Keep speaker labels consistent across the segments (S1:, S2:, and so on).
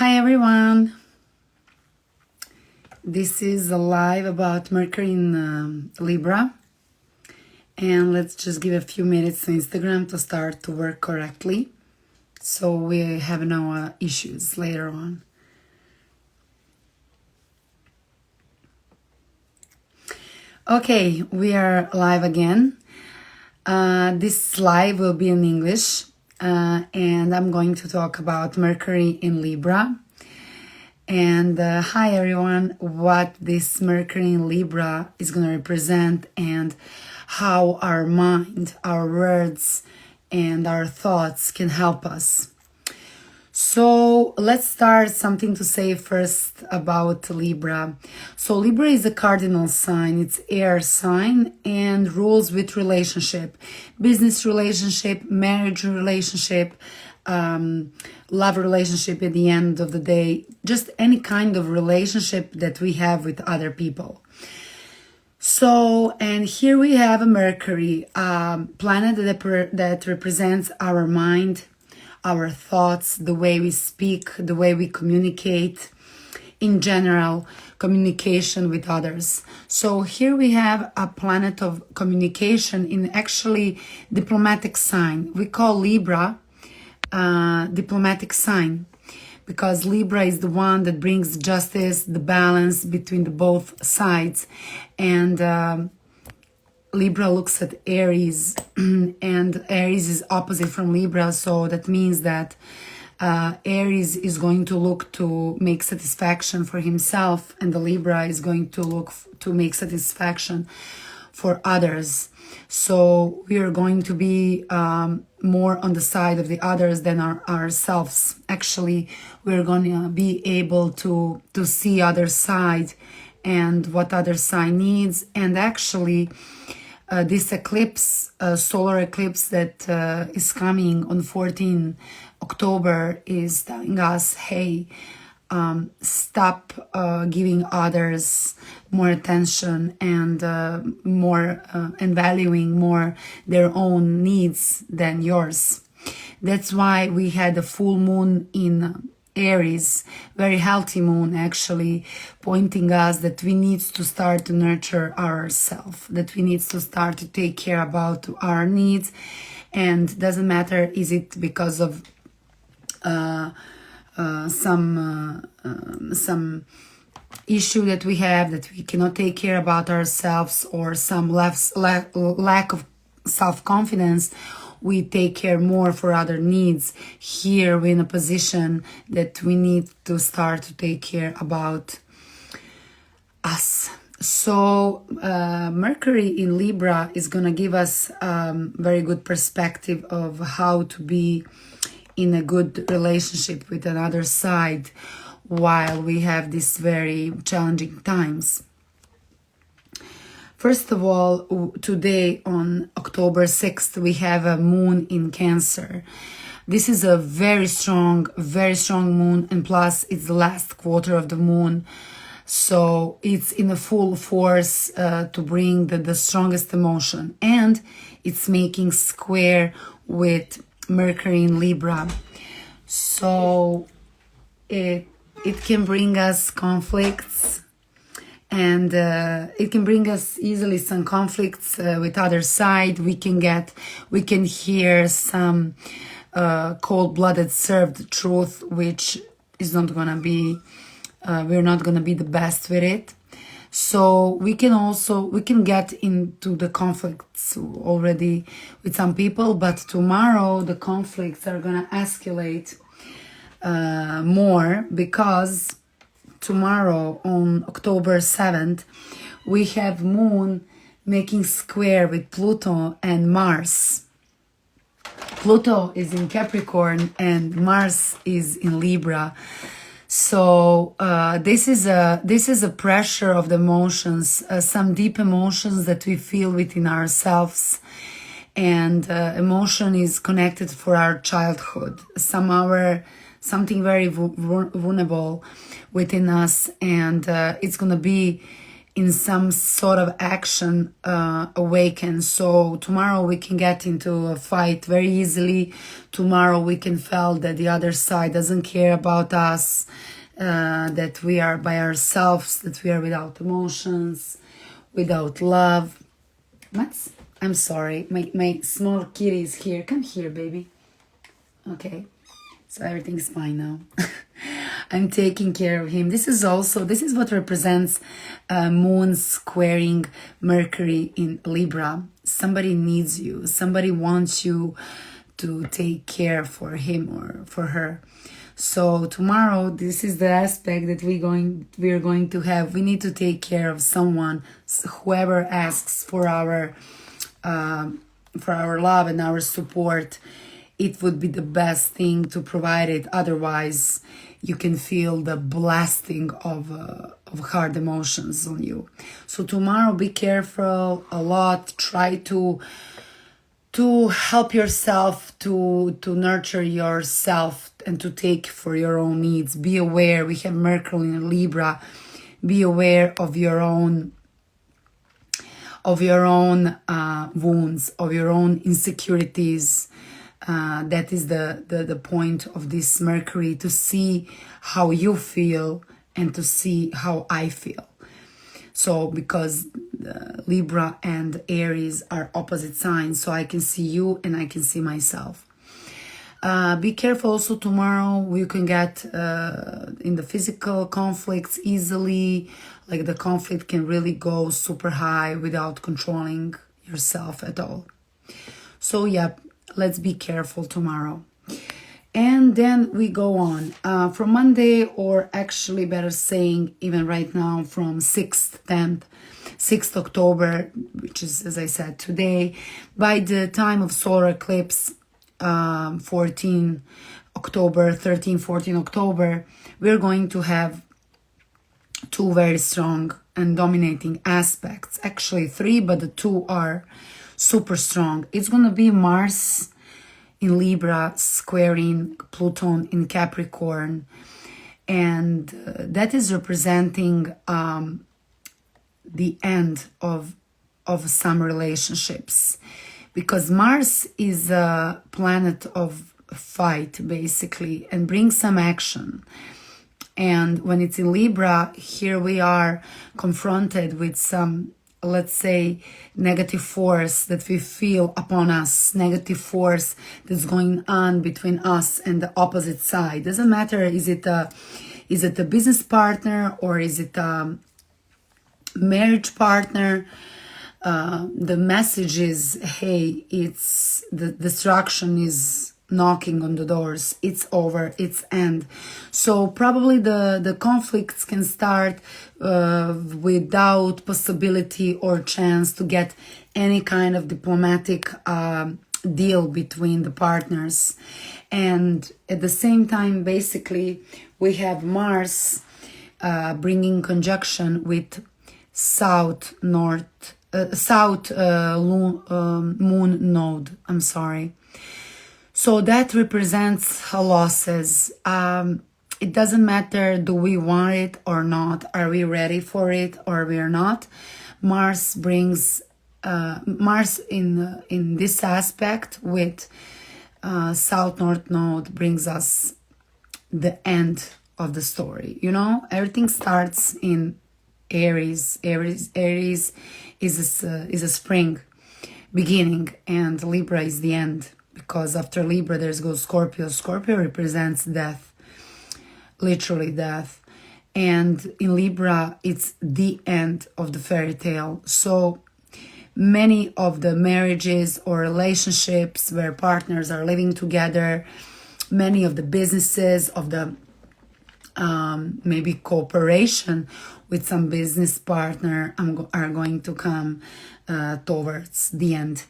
S1: Hi everyone, this is a live about Mercury in Libra, and let's just give a few minutes to Instagram to start to work correctly so we have no issues later on. Okay, we are live again. This live will be in English, and I'm going to talk about Mercury in Libra. And hi everyone, what this Mercury in Libra is going to represent and how our mind, our words, and our thoughts can help us. So let's start something to say first about Libra. So Libra is a cardinal sign, it's air sign and rules with relationship, business relationship, marriage relationship, love relationship at the end of the day, just any kind of relationship that we have with other people. So, and here we have a Mercury, planet that represents our mind, our thoughts, the way we speak, the way we communicate, in general, communication with others. So here we have a planet of communication in actually diplomatic sign. We call Libra diplomatic sign because Libra is the one that brings justice, the balance between the both sides, and Libra looks at Aries and Aries is opposite from Libra, so that means that Aries is going to look to make satisfaction for himself and the Libra is going to look to make satisfaction for others. So we are going to be more on the side of the others than ourselves. Actually, we're going to be able to see other side and what other side needs. And actually, this eclipse, solar eclipse that is coming on 14 October is telling us, hey, stop giving others more attention and and valuing more their own needs than yours. That's why we had a full moon in Aries, very healthy moon actually, pointing us that we need to start to nurture ourselves, that we need to start to take care about our needs, and doesn't matter is it because of some issue that we have that we cannot take care about ourselves, or some lack of self-confidence, we take care more for other needs. Here we're in a position that we need to start to take care about us. So Mercury in Libra is going to give us very good perspective of how to be in a good relationship with another side while we have these very challenging times. First of all, today on October 6th, we have a moon in Cancer. This is a very strong moon, and plus it's the last quarter of the moon. So it's in a full force to bring the strongest emotion, and it's making square with Mercury in Libra. So it can bring us conflicts, and it can bring us easily some conflicts with other side. We can hear some cold-blooded served truth, which is not gonna be we're not gonna be the best with it. So we can get into the conflicts already with some people, but tomorrow the conflicts are gonna escalate more, because tomorrow on October 7th we have moon making square with Pluto and Mars. Pluto is in Capricorn and Mars is in Libra. So this is a pressure of the emotions, some deep emotions that we feel within ourselves, and emotion is connected for our childhood, something very vulnerable within us, and it's gonna be in some sort of action awaken. So tomorrow we can get into a fight very easily. Tomorrow we can feel that the other side doesn't care about us, that we are by ourselves, that we are without emotions, without love. What's? I'm sorry, my small kitty is here. Come here, baby. Okay, so everything's fine now. I'm taking care of him. This is what represents Moon squaring Mercury in Libra. Somebody needs you. Somebody wants you to take care for him or for her. So tomorrow, this is the aspect that we're going to have. We need to take care of someone, whoever asks for our love and our support. It would be the best thing to provide it. Otherwise, you can feel the blasting of hard emotions on you. So tomorrow, be careful a lot. Try to help yourself, to nurture yourself, and to take for your own needs. Be aware. We have Mercury in Libra. Be aware of your own wounds, of your own insecurities. That is the point of this Mercury, to see how you feel and to see how I feel. So because Libra and Aries are opposite signs, so I can see you and I can see myself. Be careful also tomorrow. You can get in the physical conflicts easily. Like the conflict can really go super high without controlling yourself at all. So yeah, let's be careful tomorrow. And then we go on from Monday, or actually better saying even right now from 6th October, which is, as I said, today. By the time of solar eclipse, 14 October, we're going to have two very strong and dominating aspects. Actually three, but the two are super strong. It's going to be Mars in Libra squaring Pluto in Capricorn, and that is representing the end of some relationships, because Mars is a planet of fight basically and brings some action. And when it's in Libra, here we are confronted with some, let's say, negative force that we feel upon us, negative force that's going on between us and the opposite side. Doesn't matter, is it a business partner or is it a marriage partner? The message is, hey, it's the destruction is knocking on the doors. It's over, it's end. So probably the conflicts can start without possibility or chance to get any kind of diplomatic deal between the partners. And at the same time, basically, we have Mars bringing conjunction with South Moon node. I'm sorry. So that represents losses. It doesn't matter, do we want it or not? Are we ready for it or we are not? Mars brings Mars in this aspect with South North node brings us the end of the story. You know, everything starts in Aries. Aries is a spring beginning, and Libra is the end. Because after Libra, there's goes Scorpio. Scorpio represents death, literally death. And in Libra, it's the end of the fairy tale. So many of the marriages or relationships where partners are living together, many of the businesses, of the maybe cooperation with some business partner are going to come towards the end.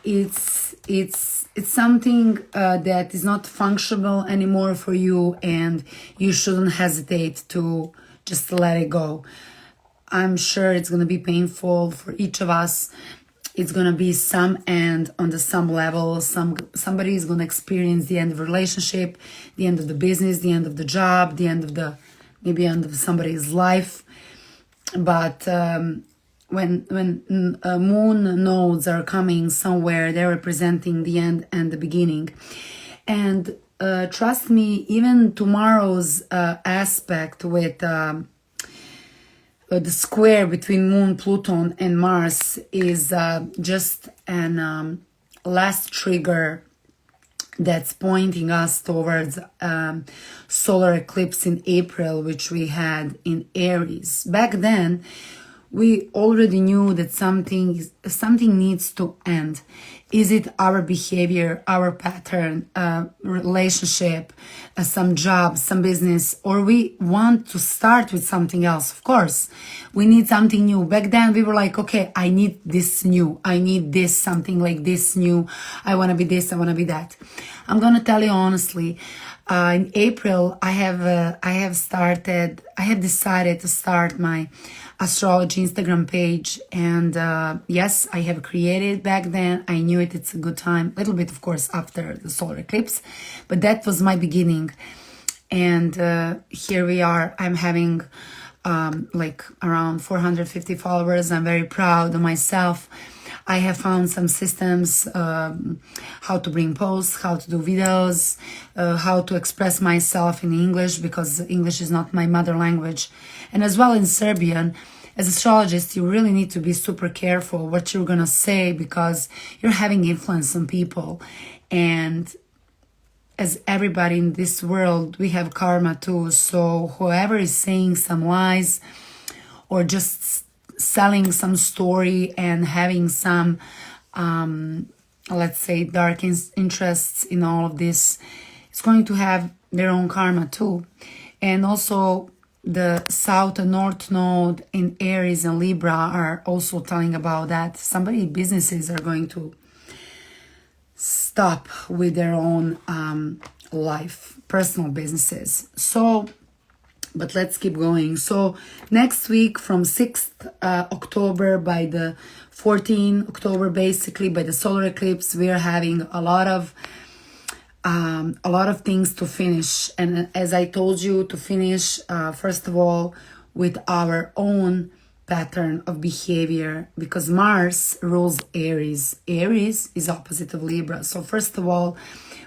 S1: It's something that is not functional anymore for you, and you shouldn't hesitate to just let it go. I'm sure it's going to be painful for each of us. It's going to be some end on some level. Somebody is going to experience the end of a relationship, the end of the business, the end of the job, the end of maybe end of somebody's life. but when moon nodes are coming somewhere, they're representing the end and the beginning. And trust me, even tomorrow's aspect with the square between Moon, Pluto, and Mars is just an last trigger that's pointing us towards solar eclipse in April, which we had in Aries. Back then, we already knew that something needs to end. Is it our behavior, our pattern, relationship, some job, some business, or we want to start with something else? Of course, we need something new. Back then, we were like, okay, I need this new. I need this, something like this new. I want to be this, I want to be that. I'm going to tell you honestly, in April, I have decided to start my astrology Instagram page, and yes, I have created back then. I knew it's a good time, a little bit of course after the solar eclipse, but that was my beginning. And here we are. I'm having like around 450 followers. I'm very proud of myself. I have found some systems, how to bring posts, how to do videos, how to express myself in English, because English is not my mother language. And as well in Serbian, as astrologist, you really need to be super careful what you're going to say, because you're having influence on people. And as everybody in this world, we have karma too. So whoever is saying some lies or just selling some story and having some, let's say, dark interests in all of this, it's going to have their own karma too. And also the South and North node in Aries and Libra are also telling about that. Businesses are going to stop with their own life, personal businesses. So, but let's keep going. So next week from 6th October by the 14th October, basically by the solar eclipse, we are having a lot of things to finish. And as I told you, to finish, first of all, with our own pattern of behavior, because Mars rules Aries. Aries is opposite of Libra. So first of all,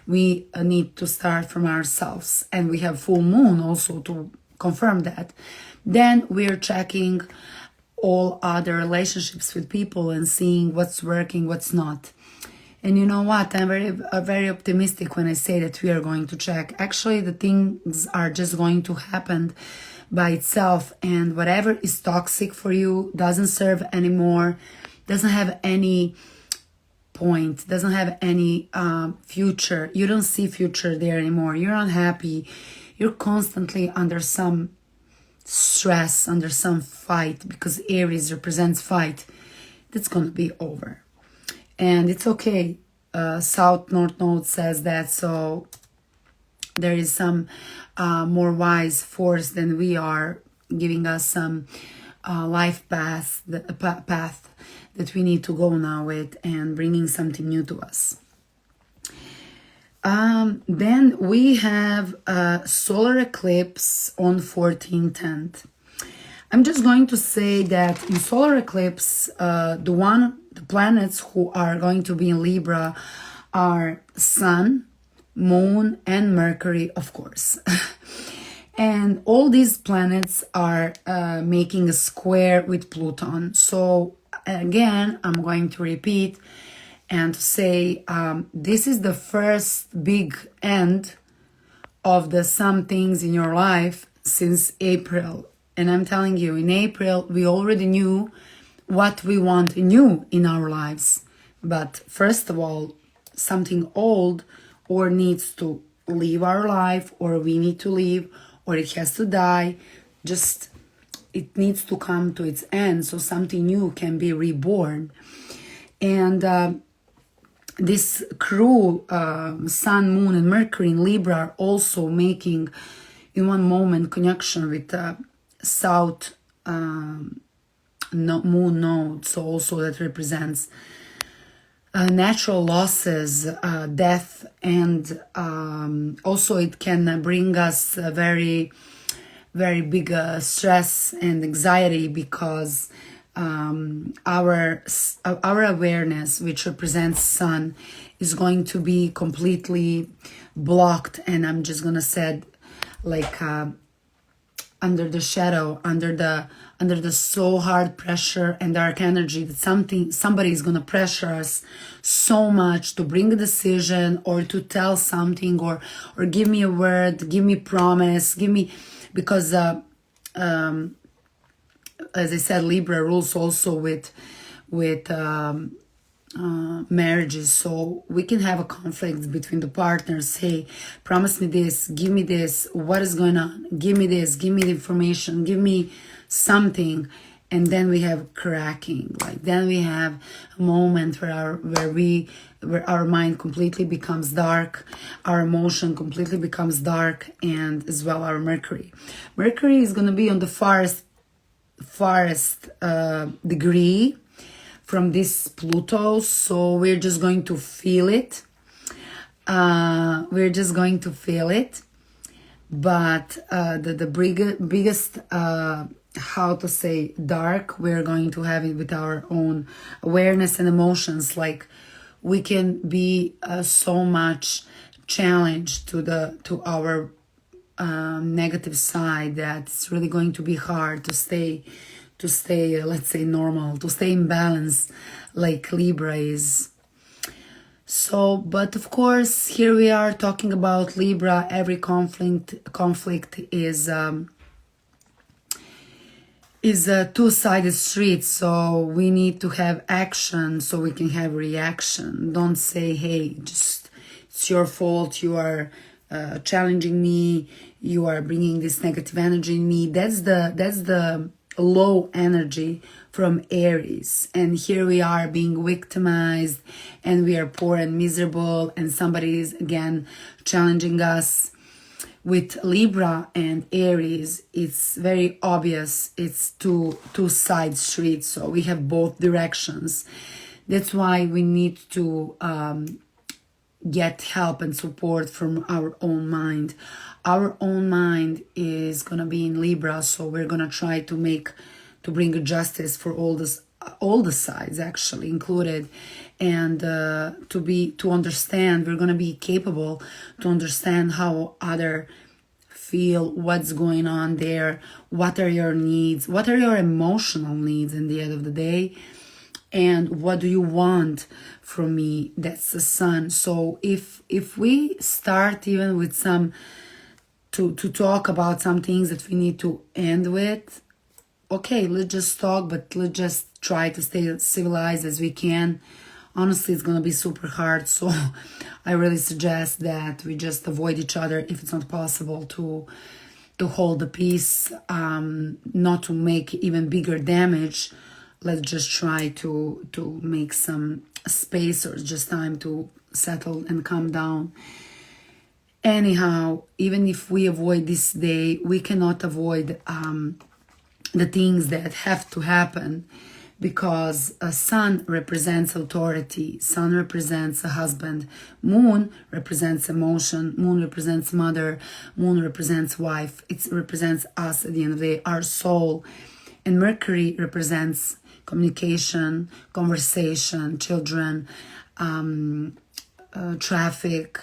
S1: we need to start from ourselves, and we have full moon also to confirm that. Then we're checking all other relationships with people and seeing what's working, what's not. And you know what? I'm very optimistic when I say that we are going to check. Actually, the things are just going to happen by itself, and whatever is toxic for you doesn't serve anymore, doesn't have any point, doesn't have any future. You don't see future there anymore. You're unhappy. You're constantly under some stress, under some fight, because Aries represents fight. That's going to be over. And it's okay. South North Node says that, so there is some more wise force than we are, giving us some life path that we need to go now with, and bringing something new to us. Then we have a solar eclipse on 14/10. I'm just going to say that in solar eclipse, the planets who are going to be in Libra are Sun, Moon, and Mercury, of course. And all these planets are making a square with Pluto. So again, I'm going to repeat and say this is the first big end of the some things in your life since April. And I'm telling you, in April, we already knew what we want new in our lives. But first of all, something old or needs to leave our life, or we need to leave, or it has to die. Just, it needs to come to its end so something new can be reborn. And this cruel Sun, Moon, and Mercury in Libra are also making in one moment connection with South Moon node. So also that represents natural losses, death, and also it can bring us very very big stress and anxiety because our awareness, which represents sun, is going to be completely blocked, and I'm just gonna say like under the shadow, under the so hard pressure and dark energy that somebody is gonna pressure us so much to bring a decision or to tell something or give me a word, give me promise, give me, because as I said, Libra rules also with marriages, so we can have a conflict between the partners. Hey, promise me this, give me this, what is going on, give me this, give me the information, give me something. And then we have cracking, like then we have a moment where our mind completely becomes dark, our emotion completely becomes dark, and as well our Mercury is going to be on the farthest degree from this Pluto, so we're just going to feel it. But the biggest how to say dark, we're going to have it with our own awareness and emotions. Like we can be so much challenged to our negative side that it's really going to be hard to stay let's say normal, to stay in balance like Libra is. So, but of course, here we are talking about Libra. Every conflict is a two-sided street, so we need to have action so we can have reaction. Don't say, hey, just it's your fault, you are challenging me, you are bringing this negative energy in me. That's the low energy from Aries, and here we are being victimized, and we are poor and miserable, and somebody is again challenging us. With Libra and Aries, it's very obvious, it's two side streets, so we have both directions. That's why we need to get help and support from our own mind. Our own mind is gonna be in Libra, so we're gonna try to bring a justice for all the sides actually included, and to understand, we're gonna be capable to understand how other feel, what's going on there, what are your needs, what are your emotional needs in the end of the day, and what do you want from me. That's the sun. So if we start even with some to talk about some things that we need to end with, okay, let's just talk, but let's just try to stay civilized as we can. Honestly, it's gonna be super hard, so I really suggest that we just avoid each other if it's not possible to hold the peace, not to make even bigger damage. Let's just try to make some space or just time to settle and calm down. Anyhow, even if we avoid this day, we cannot avoid the things that have to happen, because a sun represents authority, sun represents a husband, moon represents emotion, moon represents mother, moon represents wife. It represents us at the end of the day, our soul. And Mercury represents communication, conversation, children, traffic.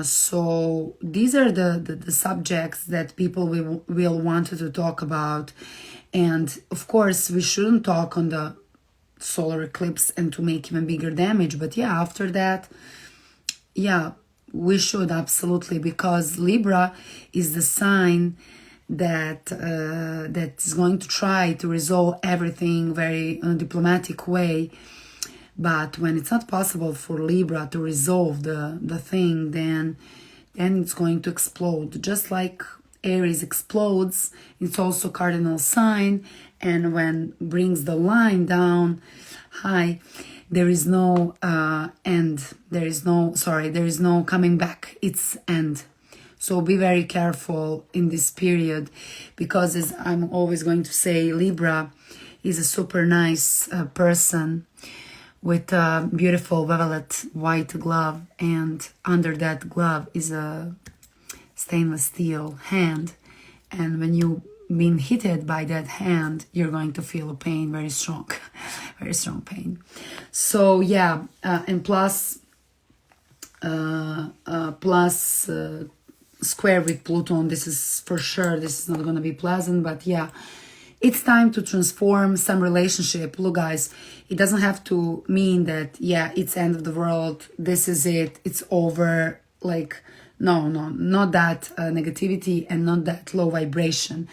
S1: So these are the subjects that people will want to talk about. And of course, we shouldn't talk on the solar eclipse and to make even bigger damage. But yeah, after that, yeah, we should absolutely, because Libra is the sign that is going to try to resolve everything very diplomatic way. But when it's not possible for Libra to resolve the thing, then it's going to explode. Just like Aries explodes, it's also cardinal sign, and when brings the line down high, there is no end. There is no coming back. It's end. So be very careful in this period, because as I'm always going to say, Libra is a super nice person with a beautiful violet white glove, and under that glove is a stainless steel hand, And when you been hit by that hand, you're going to feel a pain, very strong, very strong pain. So yeah, and plus square with Pluto, this is for sure, this is not going to be pleasant, but yeah, it's time to transform some relationship. Look guys, it doesn't have to mean that, yeah, it's end of the world, this is it, it's over, like, no, not that negativity and not that low vibration.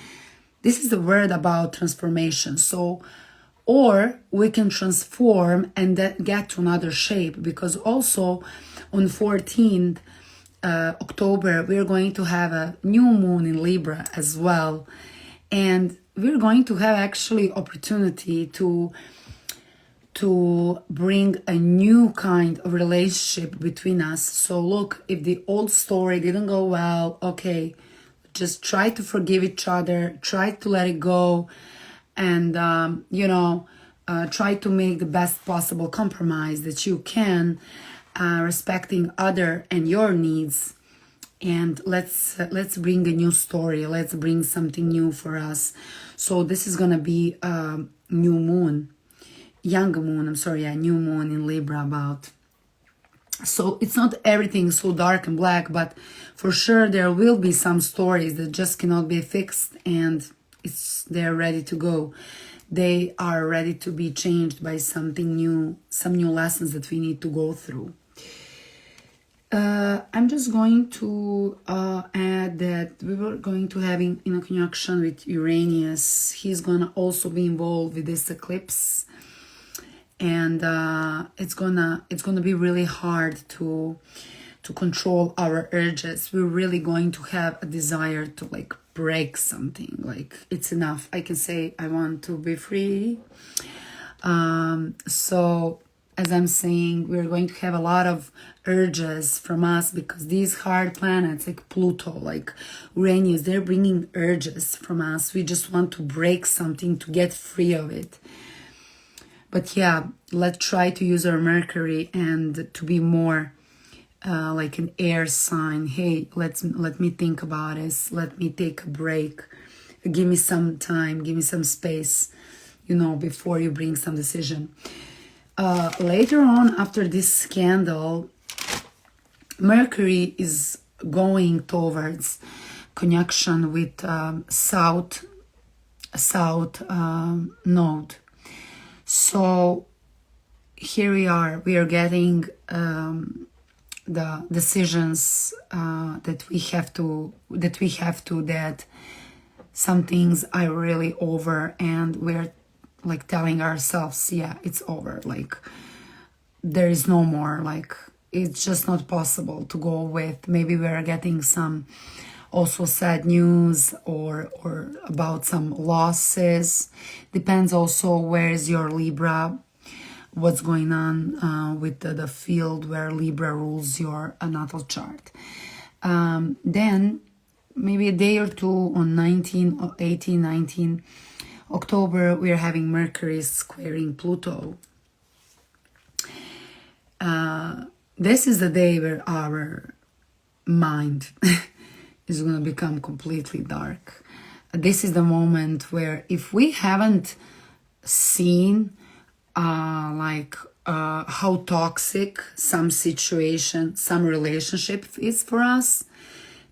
S1: This is the word about transformation. So, or we can transform and get to another shape, because also on 14th October, we're going to have a new moon in Libra as well. And we're going to have actually opportunity to bring a new kind of relationship between us. So look, if the old story didn't go well, okay, just try to forgive each other, try to let it go, and try to make the best possible compromise that you can, respecting other and your needs. And let's bring a new story, let's bring something new for us. So this is gonna be new moon, young moon, new moon in Libra about. So it's not everything so dark and black, but for sure there will be some stories that just cannot be fixed, and they're ready to go. They are ready to be changed by something new, some new lessons that we need to go through. I'm just going to add that we were going to having in a conjunction with Uranus. He's gonna also be involved with this eclipse, and it's gonna be really hard to control our urges. We're really going to have a desire to like break something, like it's enough. I can say I want to be free. So as I'm saying, we're going to have a lot of urges from us, because these hard planets like Pluto, like Uranus, they're bringing urges from us. We just want to break something to get free of it. But yeah, let's try to use our Mercury and to be more like an air sign. Hey, let me think about this. Let me take a break. Give me some time. Give me some space, before you bring some decision. Later on, after this scandal, Mercury is going towards conjunction with South node. So here we are getting the decisions that some things are really over, and we're like telling ourselves, yeah, it's over, like there is no more, like it's just not possible to go with. Maybe we're getting some also sad news or about some losses. Depends also where is your Libra, what's going on with the field where Libra rules your natal chart. Then maybe a day or two on 19 October, we are having Mercury squaring Pluto. This is the day where our mind is going to become completely dark. This is the moment where if we haven't seen how toxic some situation, some relationship is for us,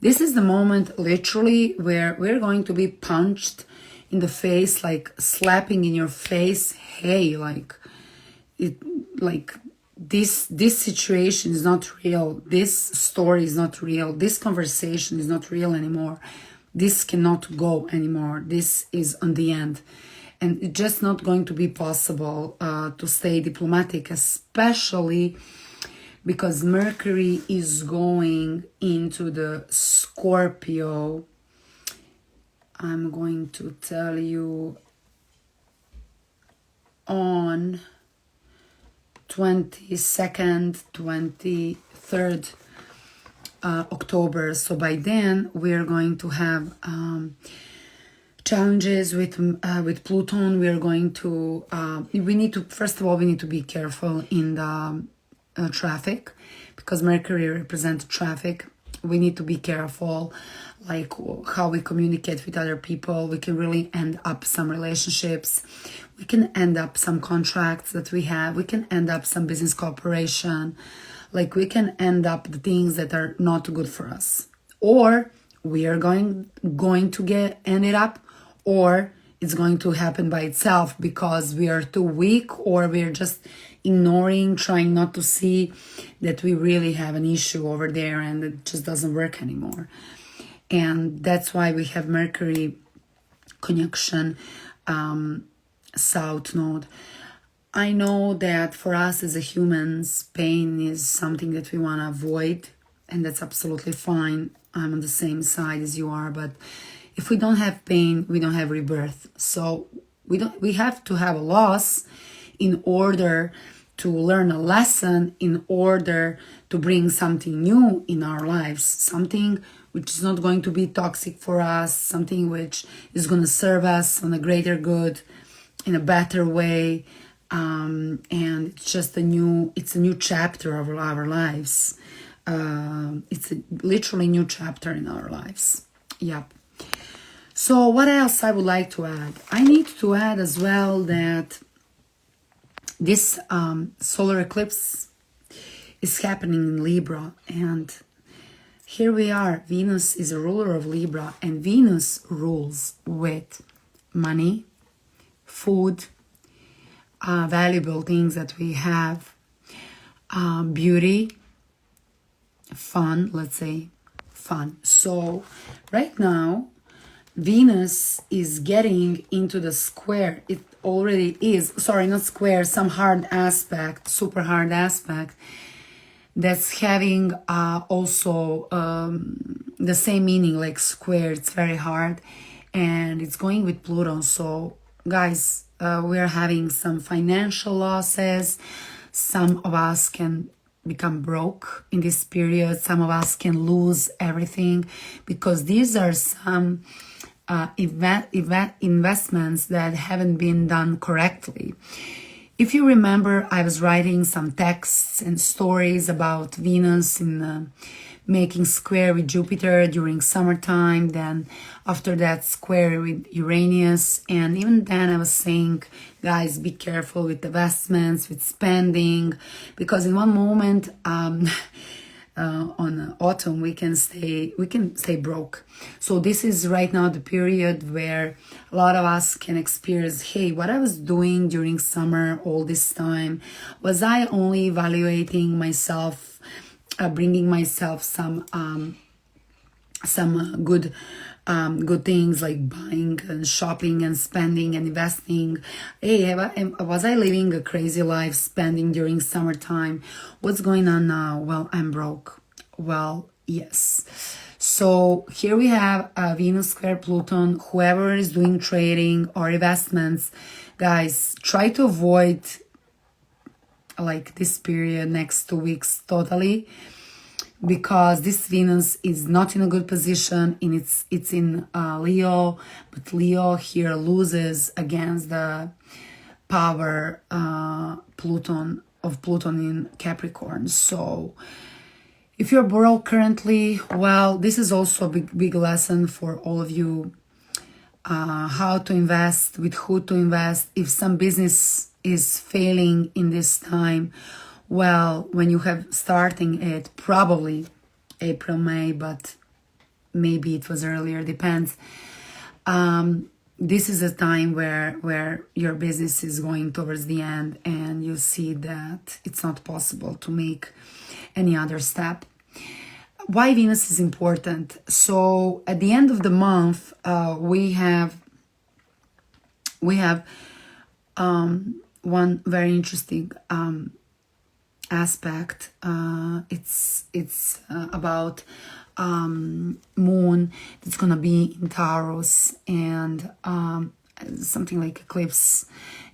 S1: this is the moment literally where we're going to be punched in the face, like slapping in your face. Hey, this situation is not real. This story is not real. This conversation is not real anymore. This cannot go anymore. This is on the end. And it's just not going to be possible to stay diplomatic, especially because Mercury is going into the Scorpio. I'm going to tell you on 22nd, 23rd October. So by then we're going to have challenges with Pluto. We are going to first of all we need to be careful in the traffic, because Mercury represents traffic, we need to be careful, like how we communicate with other people. We can really end up some relationships. We can end up some contracts that we have. We can end up some business cooperation. Like we can end up the things that are not good for us. Or we are going to get ended up, or it's going to happen by itself because we are too weak, or we're just ignoring, trying not to see that we really have an issue over there and it just doesn't work anymore. And that's why we have Mercury conjunction South Node. I know that for us as a humans, pain is something that we want to avoid, and that's absolutely fine. I'm on the same side as you are, but if we don't have pain, we don't have rebirth. So we have to have a loss in order to learn a lesson, in order to bring something new in our lives, something which is not going to be toxic for us, something which is going to serve us on a greater good, in a better way. And it's just a new chapter of our lives. It's a literally new chapter in our lives. Yep. So what else I would like to add? I need to add as well that this solar eclipse is happening in Libra, and here we are. Venus is a ruler of Libra, and Venus rules with money, food, valuable things that we have, beauty, fun, let's say fun. So right now, Venus is getting into the square. It already is, sorry, not square, some hard aspect, super hard aspect that's having also the same meaning like square. It's very hard, and it's going with Pluto. So guys, we are having some financial losses. Some of us can become broke in this period. Some of us can lose everything because these are some investments that haven't been done correctly. If you remember, I was writing some texts and stories about Venus in making square with Jupiter during summertime, then after that square with Uranus, and even then I was saying, guys, be careful with investments, with spending, because in one moment on autumn we can stay broke. So this is right now the period where a lot of us can experience, hey, what I was doing during summer all this time, was I only evaluating myself, bringing myself some good things like buying and shopping and spending and investing. Hey, was I living a crazy life spending during summertime? What's going on now? Well, I'm broke. Well, yes. So here we have Venus square Pluto. Whoever is doing trading or investments, guys, try to avoid like this period, next 2 weeks totally, because this Venus is not in a good position. It's in Leo, but Leo here loses against the power Pluto in Capricorn. So if you're broke currently, well, this is also a big lesson for all of you, how to invest, with who to invest. If some business is failing in this time, well, when you have starting it, probably April, May, but maybe it was earlier, depends. This is a time where your business is going towards the end and you see that it's not possible to make any other step. Why Venus is important? So at the end of the month, we have one very interesting aspect. It's about moon that's gonna be in Taurus, and something like eclipse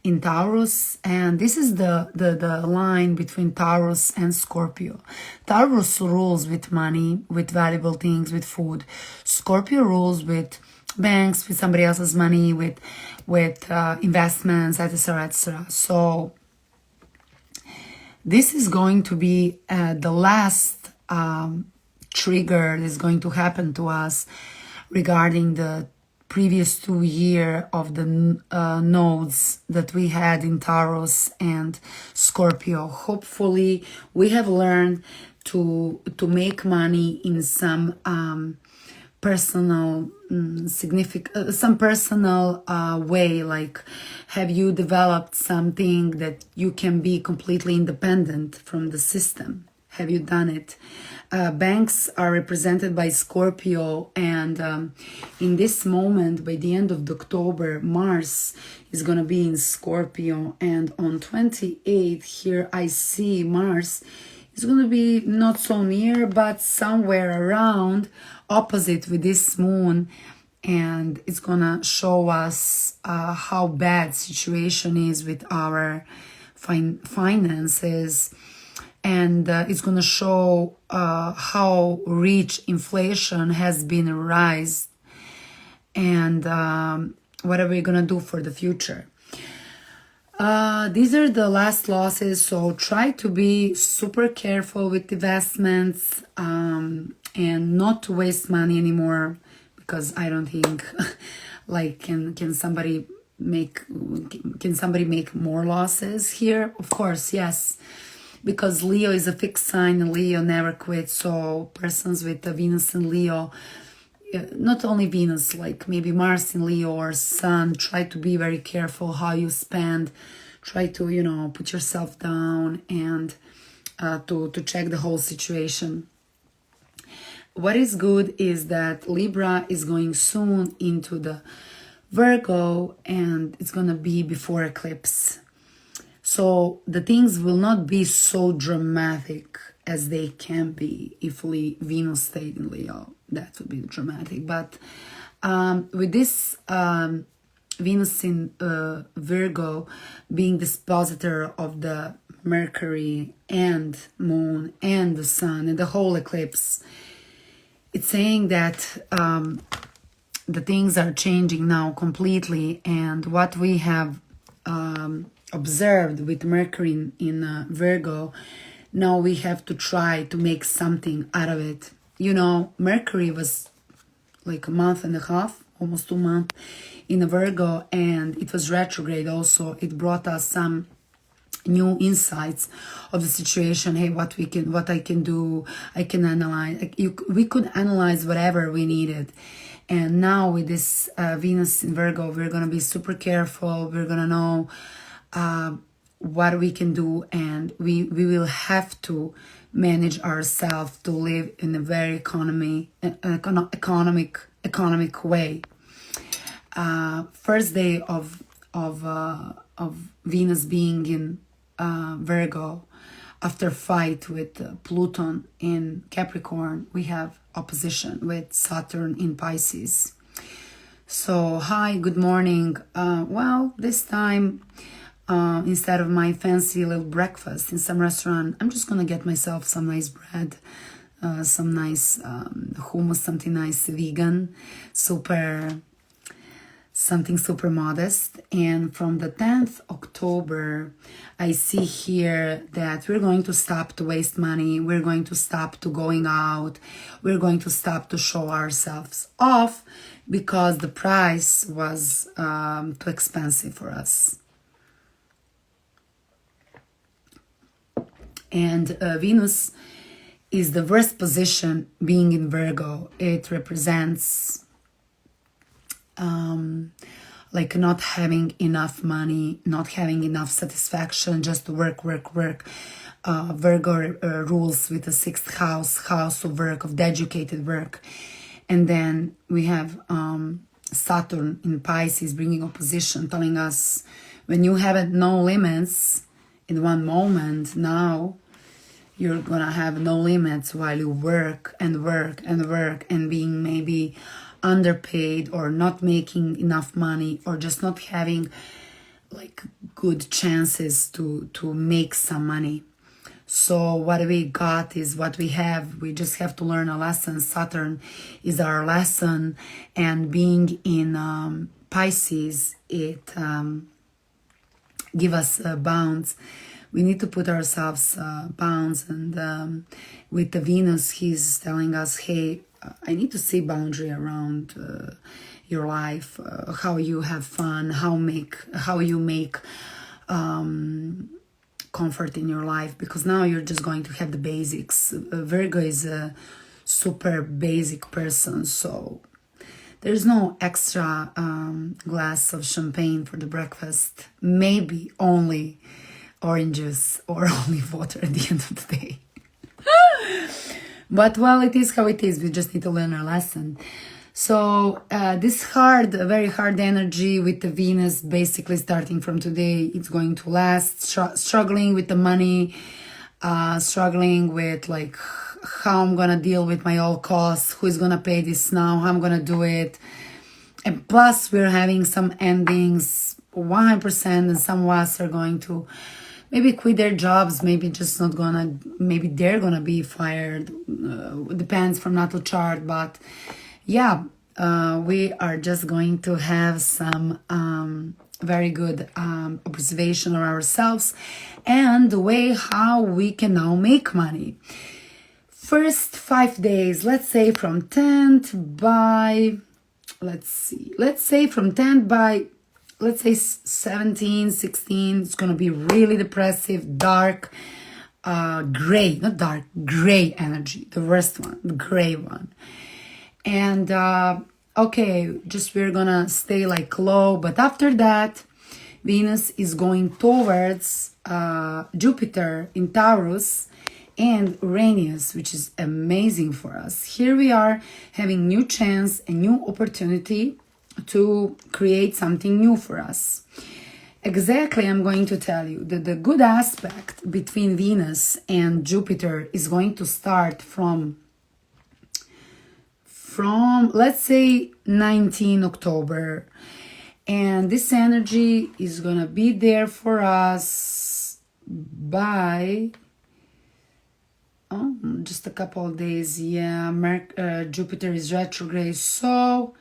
S1: in Taurus, and this is the line between Taurus and Scorpio. Taurus rules with money, with valuable things, with food. Scorpio rules with banks, with somebody else's money, with investments, etc., etc. So this is going to be the last trigger is going to happen to us regarding the previous 2 years of the nodes that we had in Taurus and Scorpio. Hopefully, we have learned to make money in some personal some personal way. Like, have you developed something that you can be completely independent from the system? Have you done it? Banks are represented by Scorpio, and in this moment, by the end of October, Mars is going to be in Scorpio, and on 28th here I see Mars is going to be not so near, but somewhere around, opposite with this moon, and it's going to show us how bad situation is with our finances. And it's going to show how rich inflation has been raised, and what are we going to do for the future. These are the last losses, so try to be super careful with investments and not to waste money anymore, because I don't think like can somebody make more losses here? Of course, yes. Because Leo is a fixed sign and Leo never quits. So persons with the Venus in Leo, not only Venus, like maybe Mars in Leo or Sun, try to be very careful how you spend. Try to, put yourself down and to check the whole situation. What is good is that Libra is going soon into the Virgo, and it's going to be before eclipse. So the things will not be so dramatic as they can be if Venus stayed in Leo. That would be dramatic. But with this Venus in Virgo being dispositor of the Mercury and Moon and the Sun and the whole eclipse, it's saying that the things are changing now completely, and what we have observed with Mercury in Virgo, now we have to try to make something out of it. Mercury was like a month and a half, almost 2 months in Virgo, and it was retrograde also. It brought us some new insights of the situation. Hey, what I can do, I can analyze. We could analyze whatever we needed. And now with this Venus in Virgo, we're going to be super careful. We're going to know what we can do, and we will have to manage ourselves to live in a very economic way. First day of Venus being in Virgo, after fight with Pluto in Capricorn, we have opposition with Saturn in Pisces. So hi, good morning. Well, this time instead of my fancy little breakfast in some restaurant, I'm just gonna get myself some nice bread, some nice hummus, something nice vegan, something super modest. And from the 10th October, I see here that we're going to stop to waste money. We're going to stop to going out. We're going to stop to show ourselves off because the price was too expensive for us. And Venus is the worst position being in Virgo. It represents like not having enough money, not having enough satisfaction, just work. Virgo rules with the 6th house of work, of dedicated work. And then we have Saturn in Pisces bringing opposition, telling us when you have no limits in one moment, now you're gonna have no limits while you work and being maybe underpaid or not making enough money or just not having like good chances to make some money. So what we got is what we have. We just have to learn a lesson. Saturn is our lesson, and being in Pisces, it give us a bounce we need to put ourselves bounds. And with the Venus, he's telling us, hey, I need to see boundary around your life, how you have fun, how you make comfort in your life, because now you're just going to have the basics. Virgo is a super basic person, so there's no extra glass of champagne for the breakfast, maybe only orange juice or only water at the end of the day. But well, it is how it is. We just need to learn our lesson. So this very hard energy with the Venus, basically starting from today, it's going to last. Struggling with the money, struggling with like how I'm gonna deal with my old costs, who is gonna pay this now, how I'm gonna do it. And plus we're having some endings, 100%, and some of us are going to maybe quit their jobs, maybe they're gonna be fired, depends from natal chart. But yeah, we are just going to have some very good observation of ourselves and the way how we can now make money. First 5 days, let's say from 10th by, let's say from 10th by, let's say 17, 16, it's going to be really depressive, dark, gray, not dark, gray energy, the worst one, the gray one. And okay, just we're gonna stay like low, but after that, Venus is going towards Jupiter in Taurus and Uranus, which is amazing for us. Here we are having new chance and new opportunity to create something new for us. Exactly, I'm going to tell you that the good aspect between Venus and Jupiter is going to start from let's say 19 October, and this energy is gonna be there for us by just a couple of days. Yeah, Jupiter is retrograde, so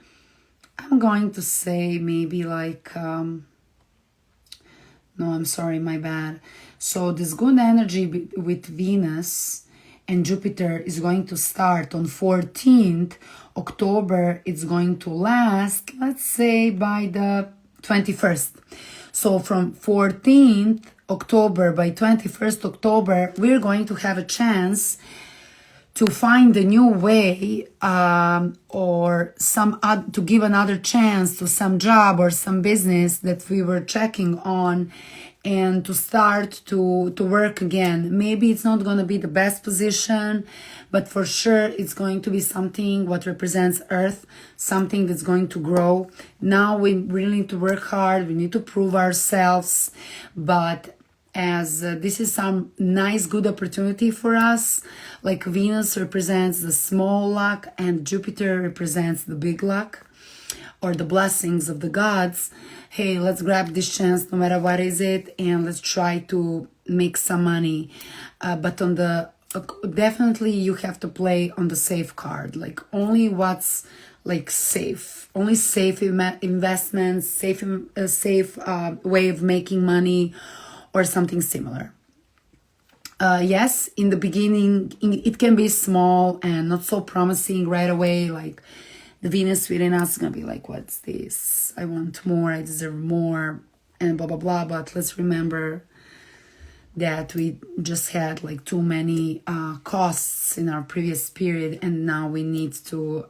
S1: I'm going to say maybe like no, I'm sorry, my bad. So this good energy with Venus and Jupiter is going to start on 14th October. It's going to last, let's say, by the 21st. So from 14th October by 21st October, we're going to have a chance to find a new way or to give another chance to some job or some business that we were checking on, and to start to work again. Maybe it's not going to be the best position, but for sure it's going to be something what represents Earth, something that's going to grow. Now we really need to work hard, we need to prove ourselves, but as this is some nice good opportunity for us, like Venus represents the small luck and Jupiter represents the big luck or the blessings of the gods. Hey, let's grab this chance no matter what is it, and let's try to make some money. But on the definitely you have to play on the safe card, like only what's like safe, only safe investments, safe way of making money or something similar. Yes, in the beginning it can be small and not so promising right away, like the Venus within us is gonna be like, what's this? I want more, I deserve more, and blah blah blah. But let's remember that we just had like too many costs in our previous period, and now we need to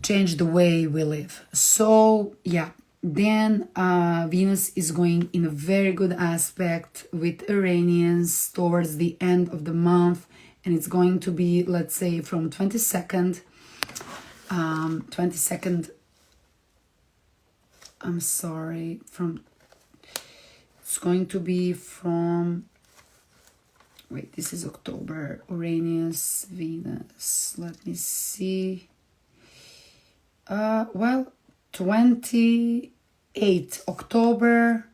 S1: change the way we live. So yeah, then Venus is going in a very good aspect with Uranus towards the end of the month, and it's going to be, let's say, from 22nd, I'm sorry, it's going to be from, wait, this is October, Uranus, Venus, let me see, well, 28 October,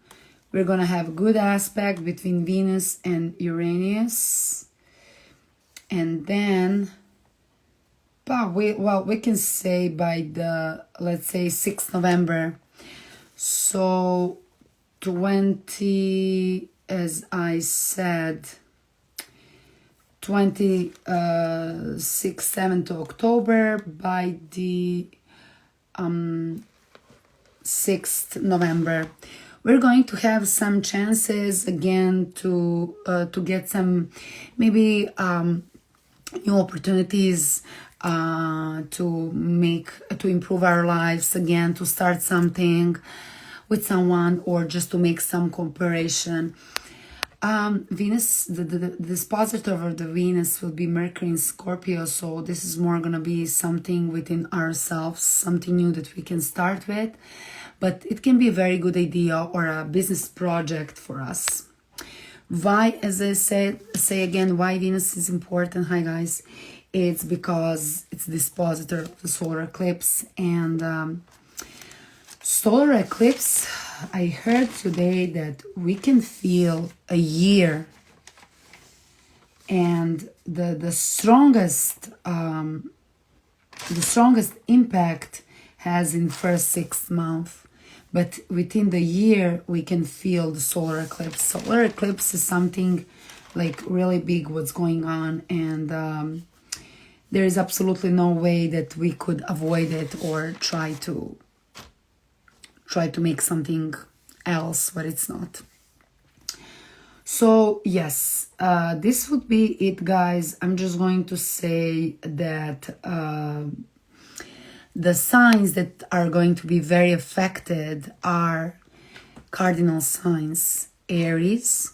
S1: we're gonna have good aspect between Venus and Uranus, and then, we can say by the, let's say, 6th November. So 20, as I said, 26th, 7th of October by the 6th November. We're going to have some chances again to get some maybe new opportunities to improve our lives again, to start something with someone, or just to make some cooperation. Venus, the dispositor of the Venus will be Mercury in Scorpio, so this is more gonna be something within ourselves, something new that we can start with, but it can be a very good idea or a business project for us. Why, as I say again, why Venus is important? Hi guys, it's because it's dispositor of the solar eclipse. And solar eclipse, I heard today that we can feel a year, and the strongest impact has in first 6 months, but within the year we can feel the solar eclipse. Solar eclipse is something like really big what's going on, and there is absolutely no way that we could avoid it or try to make something else what it's not. So yes, this would be it, guys. I'm just going to say that the signs that are going to be very affected are cardinal signs: Aries,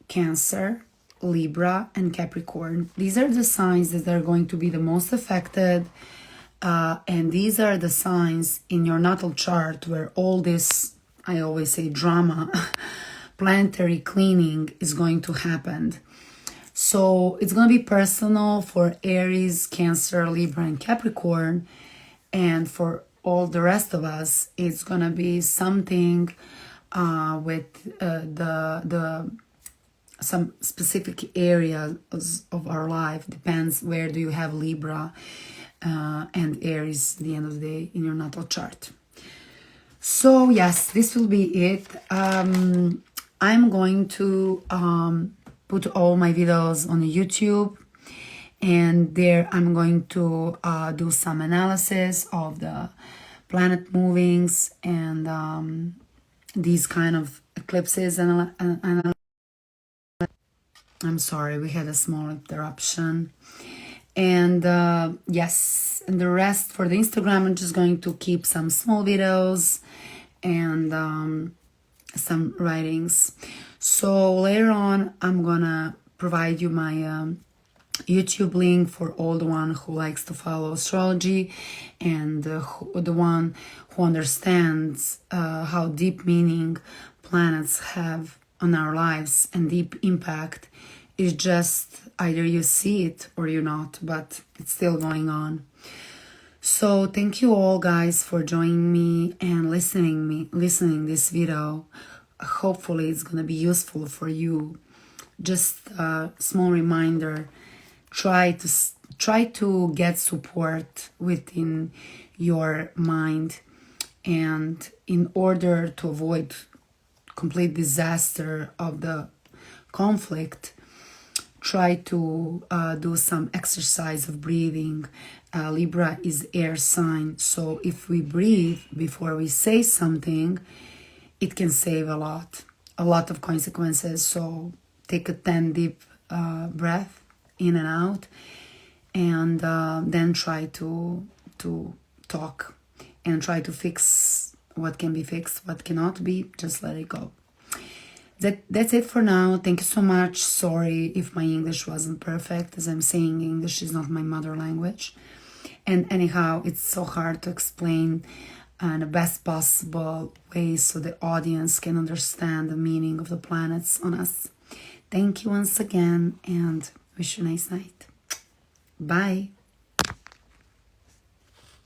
S1: Cancer, Libra, and Capricorn. These are the signs that are going to be the most affected. And these are the signs in your natal chart where all this, I always say, drama, planetary cleaning is going to happen. So it's going to be personal for Aries, Cancer, Libra, and Capricorn. And for all the rest of us, it's going to be something with some specific areas of our life. Depends where do you have Libra and Aries at the end of the day in your natal chart. So yes, this will be it. I'm going to put all my videos on YouTube, and there I'm going to do some analysis of the planet movings and these kind of eclipses. And I'm sorry, we had a small interruption. And yes, and the rest for the Instagram, I'm just going to keep some small videos and some writings. So later on, I'm gonna provide you my YouTube link for all the one who likes to follow astrology, and the one who understands how deep meaning planets have on our lives and deep impact. Is just either you see it or you're not, but it's still going on. So thank you all, guys, for joining me and listening this video. Hopefully it's gonna be useful for you. Just a small reminder: try to get support within your mind, and in order to avoid complete disaster of the conflict, try to do some exercise of breathing. Libra is air sign, so if we breathe before we say something, it can save a lot of consequences. So take a 10 deep breath in and out, and then try to talk and try to fix what can be fixed, what cannot be, just let it go. That's it for now. Thank you so much. Sorry if my English wasn't perfect. As I'm saying, English is not my mother language. And anyhow, it's so hard to explain in the best possible way so the audience can understand the meaning of the planets on us. Thank you once again, and wish you a nice night. Bye.